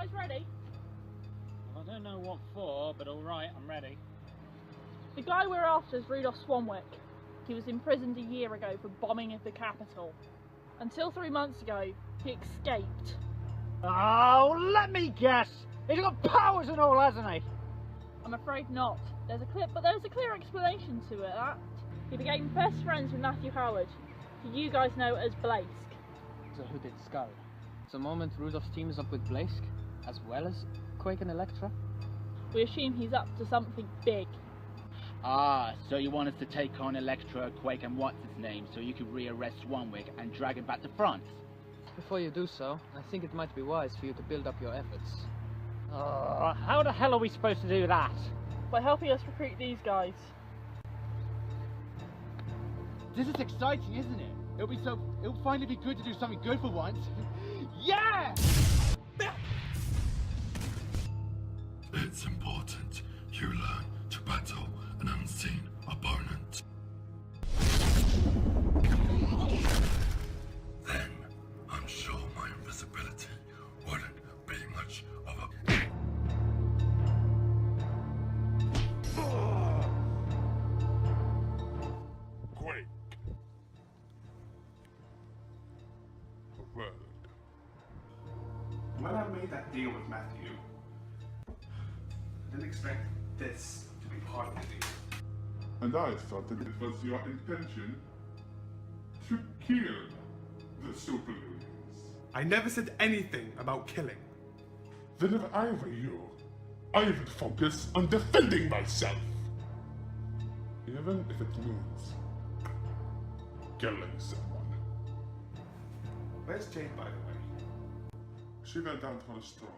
guys ready? I don't know what for, but alright, I'm ready. The guy we're after is Rudolph Swanwick. He was imprisoned a year ago for bombing of the capital. Until 3 months ago, he escaped. Oh, let me guess! He's got powers and all, hasn't he? I'm afraid not. There's a clear explanation to it. He became best friends with Matthew Howard, who you guys know as Blaisk. So who did Skull? The moment Rudolph's team is up with Blaisk, as well as Quake and Electra? We assume he's up to something big. Ah, so you want us to take on Electra, Quake and what's his name, so you can rearrest Swanwick and drag him back to France? Before you do so, I think it might be wise for you to build up your efforts. How the hell are we supposed to do that? By helping us recruit these guys. This is exciting, isn't it? It'll finally be good to do something good for once. Yeah! It's important you learn to battle an unseen opponent. Then, I'm sure my invisibility wouldn't be much of a... Quake. A word. When I made that deal with Matthew, I didn't expect this to be part of the deal. And I thought that it was your intention to kill the Superlonnys. I never said anything about killing. Then if I were you, I would focus on defending myself. Even if it means killing someone. Where's Jade, by the way? She went down for a stroll.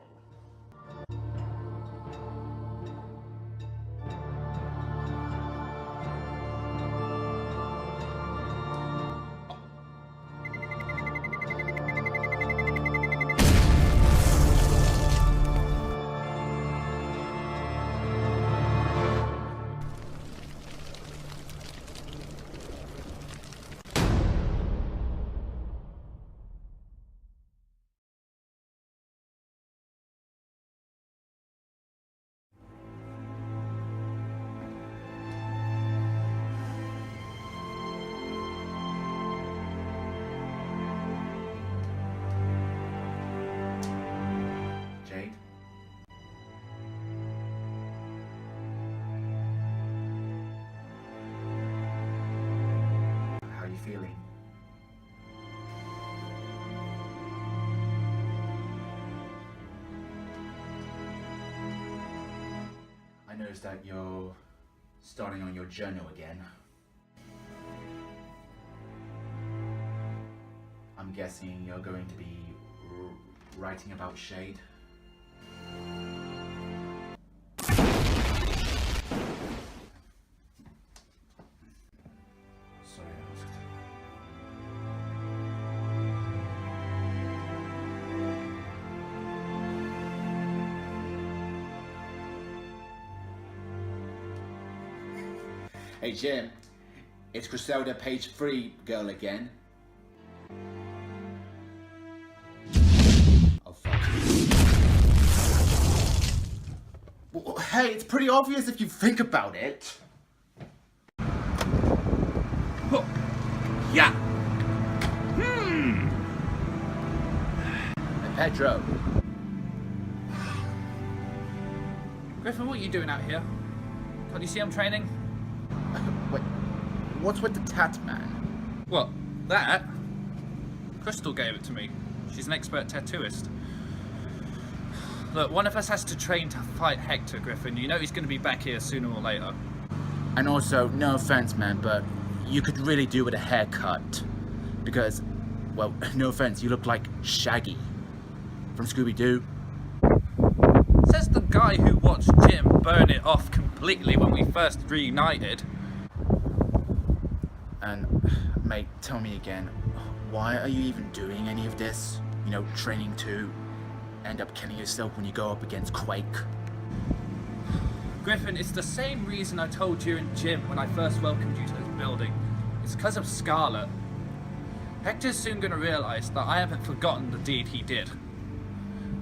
Jade? How are you feeling? I noticed that you're starting on your journal again. I'm guessing you're going to be writing about Shade. Sorry, I asked. Hey Jim, it's Griselda page 3 girl again. Oh fuck. Well, hey, it's pretty obvious if you think about it. Oh. Yeah. Hey, Pedro. Griffin, what are you doing out here? Can't you see I'm training? Wait, what's with the tat man? What? That? Crystal gave it to me. She's an expert tattooist. Look, one of us has to train to fight Hector, Griffin. You know he's going to be back here sooner or later. And also, no offense, man, but you could really do with a haircut. Because, well, no offense, you look like Shaggy from Scooby-Doo. Says the guy who watched Jim burn it off completely when we first reunited. And, mate, tell me again, why are you even doing any of this? You know, training to end up killing yourself when you go up against Quake? Griffin, it's the same reason I told you and Jim when I first welcomed you to this building. It's because of Scarlet. Hector's soon going to realise that I haven't forgotten the deed he did.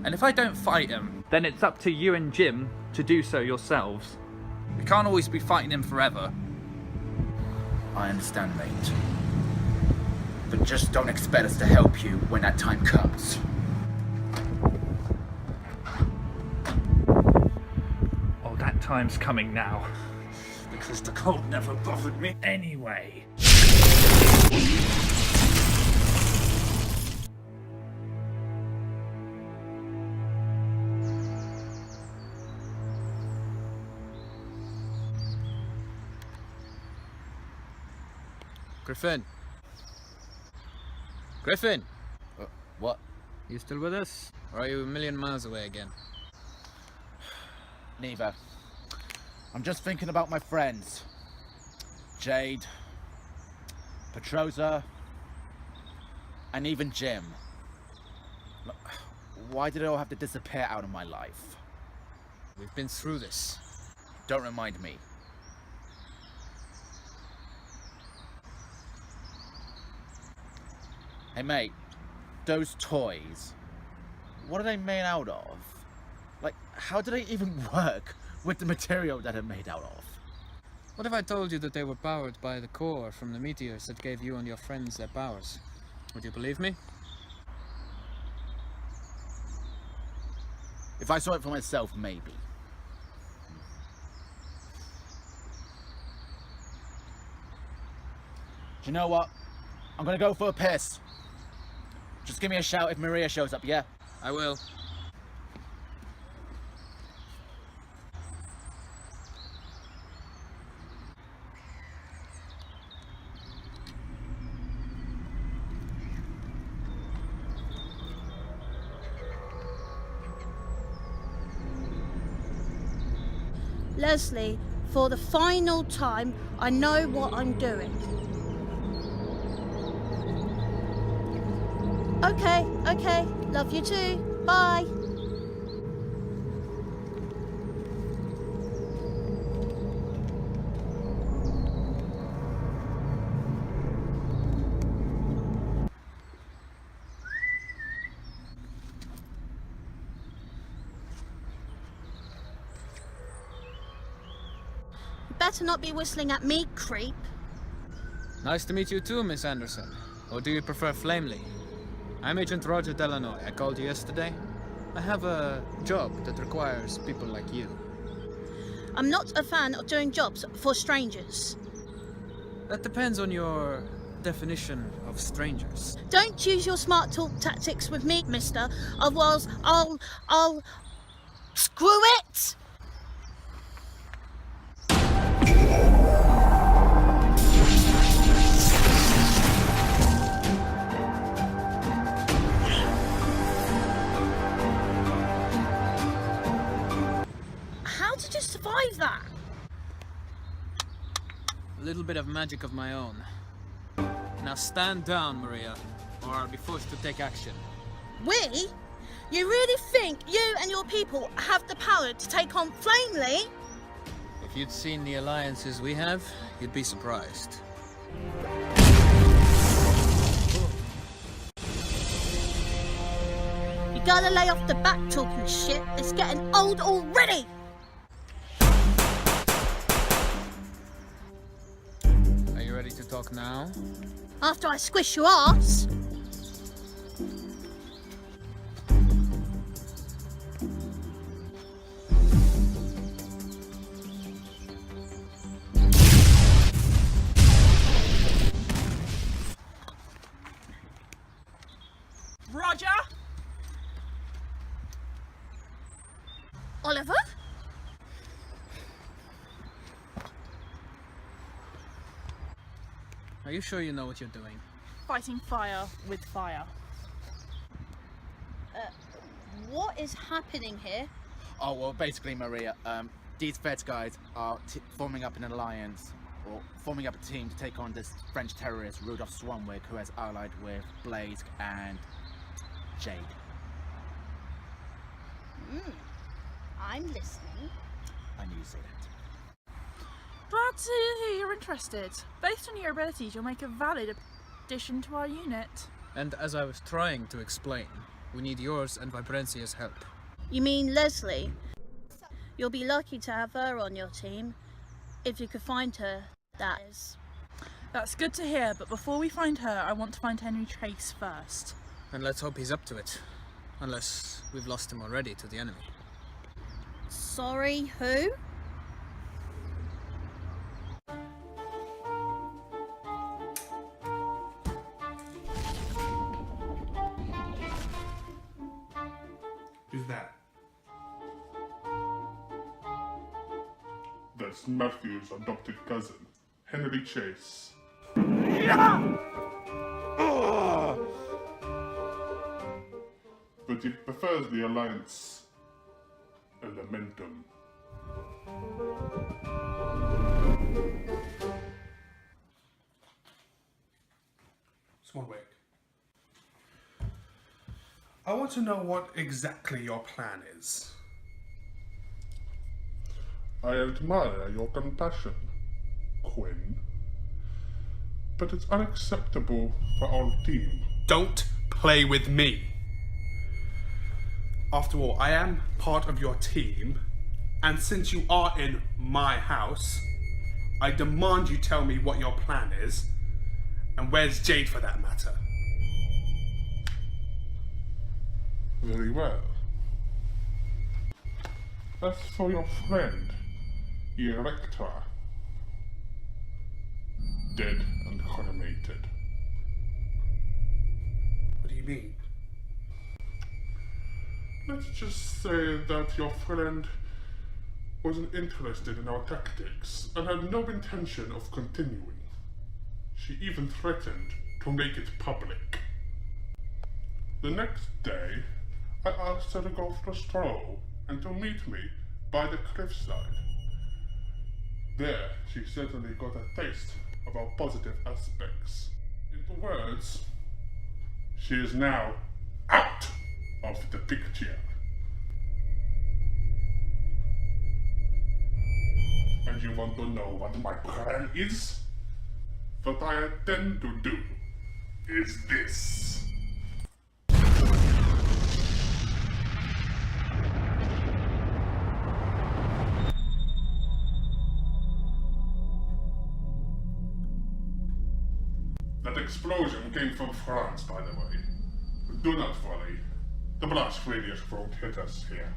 And if I don't fight him, then it's up to you and Jim to do so yourselves. We can't always be fighting him forever. I understand, mate. But just don't expect us to help you when that time comes. Oh, that time's coming now. Because the cold never bothered me anyway. Griffin? Griffin! What? You still with us? Or are you a million miles away again? Neither. I'm just thinking about my friends. Jade, Petrosa, and even Jim. Look, why did they all have to disappear out of my life? We've been through this. Don't remind me. Hey mate, those toys, what are they made out of? Like, how do they even work with the material that they're made out of? What if I told you that they were powered by the core from the meteors that gave you and your friends their powers? Would you believe me? If I saw it for myself, maybe. Do you know what? I'm gonna go for a piss. Just give me a shout if Maria shows up, yeah? I will. Leslie, for the final time, I know what I'm doing. Okay, love you too, bye. You better not be whistling at me, creep. Nice to meet you too, Miss Anderson. Or do you prefer Flamely? I'm Agent Roger Delanoy. I called you yesterday. I have a job that requires people like you. I'm not a fan of doing jobs for strangers. That depends on your definition of strangers. Don't use your smart talk tactics with me, mister. Otherwise, I'll... Screw it! How did you survive that? A little bit of magic of my own. Now stand down, Maria, or I'll be forced to take action. We? You really think you and your people have the power to take on Flamely? If you'd seen the alliances we have, you'd be surprised. You gotta lay off the back talking shit. It's getting old already. Are you ready to talk now? After I squish your ass. Roger! Oliver? Are you sure you know what you're doing? Fighting fire with fire. What is happening here? Oh, well, basically, Maria, these Feds guys are forming up an alliance, or forming up a team to take on this French terrorist, Rudolph Swanwick, who has allied with Blaisk and Jade. I'm listening. I knew you'd say that. Glad to hear you're interested. Based on your abilities, you'll make a valid addition to our unit. And as I was trying to explain, We need yours and Vibraincia's help. You mean Leslie? You'll be lucky to have her on your team. If you could find her, that is. That's good to hear, but before we find her, I want to find Henry Trace first. And let's hope he's up to it. Unless we've lost him already to the enemy. Sorry, who? Who's that? That's Matthew's adopted cousin, Henry Chase. But he prefers the Alliance Elementum. Swanwick. I want to know what exactly your plan is. I admire your compassion, Quinn. But it's unacceptable for our team. Don't play with me. After all, I am part of your team, and since you are in my house, I demand you tell me what your plan is, and where's Jade for that matter. Very well. As for your friend, Erectra, dead and cremated. What do you mean? Let's just say that your friend wasn't interested in our tactics and had no intention of continuing. She even threatened to make it public. The next day, I asked her to go for a stroll and to meet me by the cliffside. There, she certainly got a taste of our positive aspects. In the words, she is now out of the picture. And you want to know what my plan is? What I intend to do is this. That explosion came from France, by the way. Do not worry. The blast radius won't hit us here.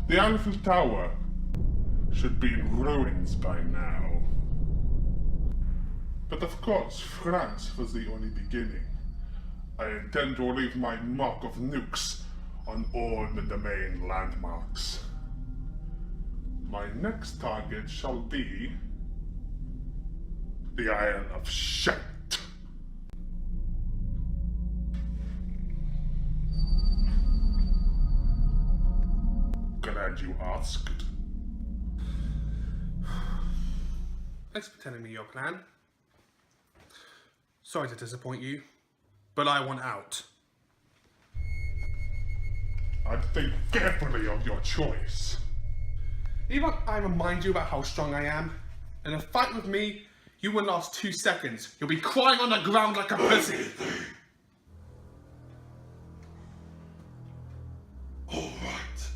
The Eiffel Tower should be in ruins by now. But of course, France was the only beginning. I intend to leave my mark of nukes on all the main landmarks. My next target shall be the Isle of Shite. Glad you asked. Thanks for telling me your plan. Sorry to disappoint you, but I want out. I'd think carefully of your choice. Even I remind you about how strong I am. In a fight with me, you won't last 2 seconds. You'll be crying on the ground like a pussy. All right.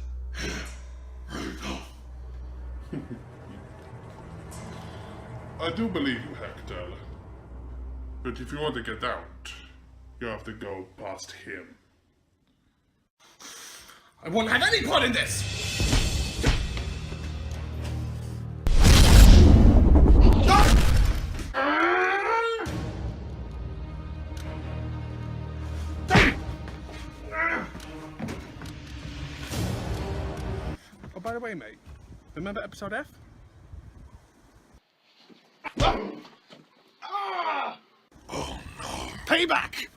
Rudolph. I do believe you, Hector. But if you want to get out, you have to go past him. I won't have any part in this! Oh, by the way, mate, remember episode F? Oh no. Payback!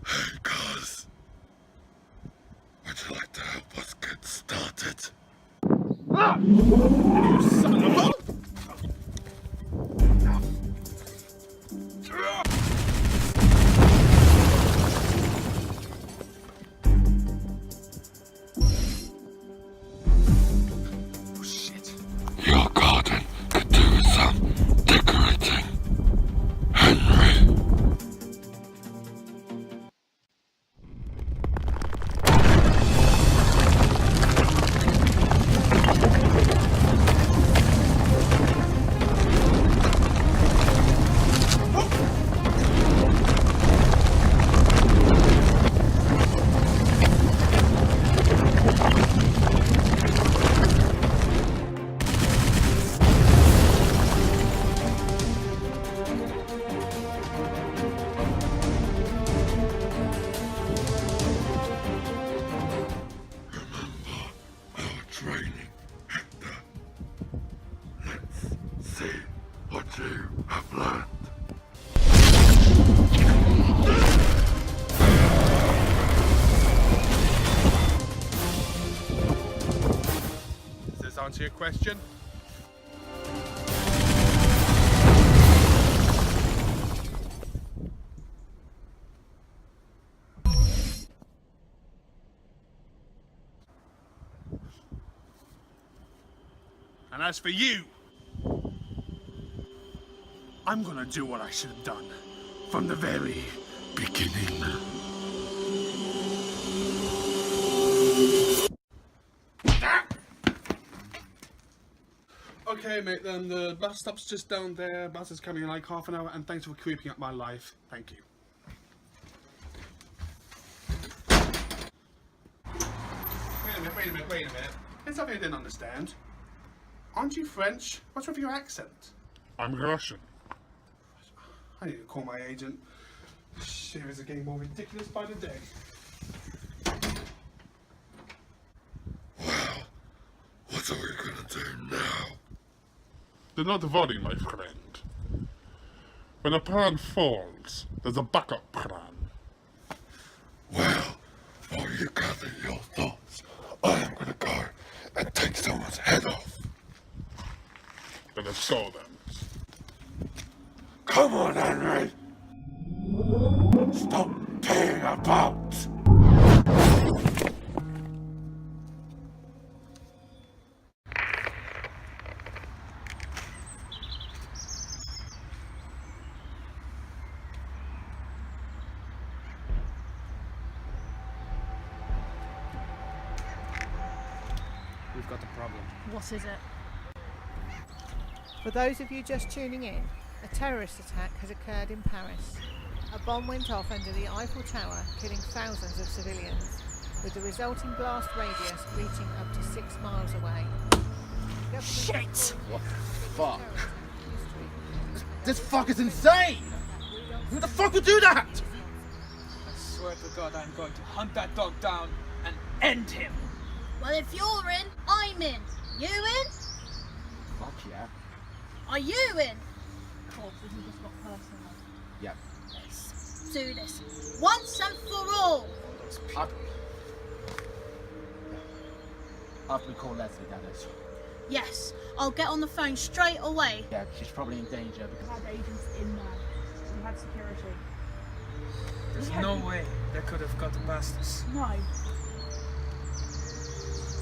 Hey guys, would you like to help us get started? You son of a... answer your question. And as for you, I'm gonna do what I should have done from the very beginning. Okay, mate, then the bus stop's just down there. Bus is coming in like half an hour, and thanks for creeping up my life. Thank you. Wait a minute. There's something I didn't understand. Aren't you French? What's with your accent? I'm Russian. I need to call my agent. Shit is getting more ridiculous by the day. Well, what are we gonna do now? Do not worry, my friend. When a plan falls, there's a backup plan. Well, while you gather your thoughts, I am gonna go and take someone's head off. Then let's go then. Come on, Henry! Stop peeing about! We've got a problem. What is it? For those of you just tuning in, a terrorist attack has occurred in Paris. A bomb went off under the Eiffel Tower, killing thousands of civilians, with the resulting blast radius reaching up to 6 miles away. Shit! What the fuck? This fuck is insane! Who the fuck would do that? I swear to God, I'm going to hunt that dog down and end him. Well, if you're in, I'm in. You in? Fuck yeah. Are you in? Cool, this has just got personal. Yeah. Let's do this. Once and for all. After we call Leslie, that is. Yes, I'll get on the phone straight away. Yeah, she's probably in danger We because... had agents in there. We had security. There's no way they could have gotten past us. No.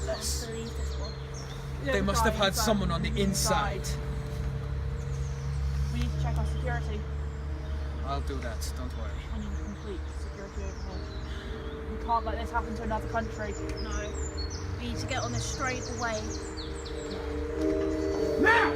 Yes. Believe this one. They must have had someone on the inside. We need to check our security. I'll do that, don't worry. I need a complete security overhaul. We can't let this happen to another country. No. We need to get on this straight away. Now!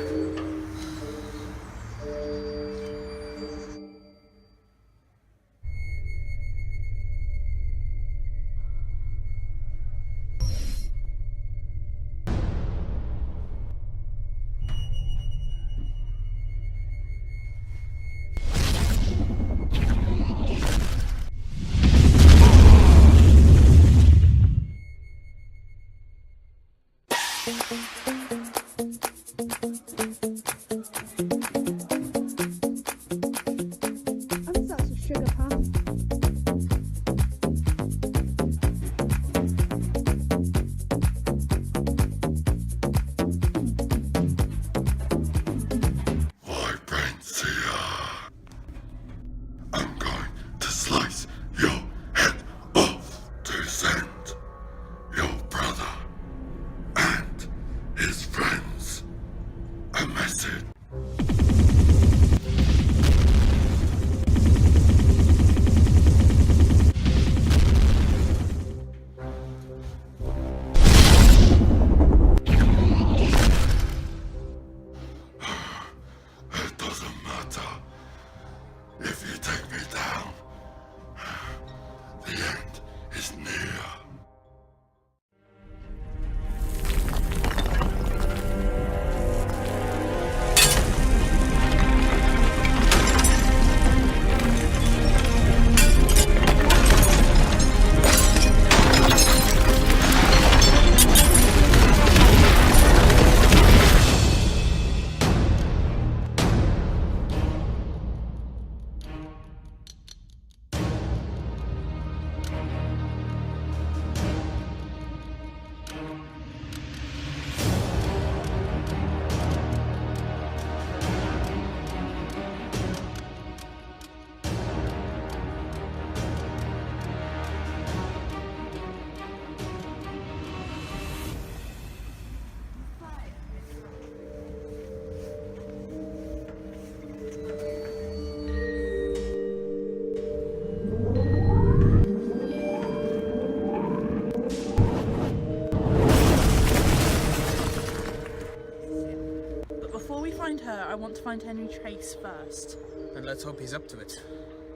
find Henry Chase first. And let's hope he's up to it.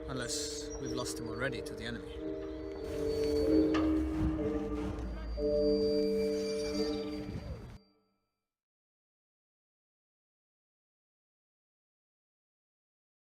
Unless we've lost him already to the enemy.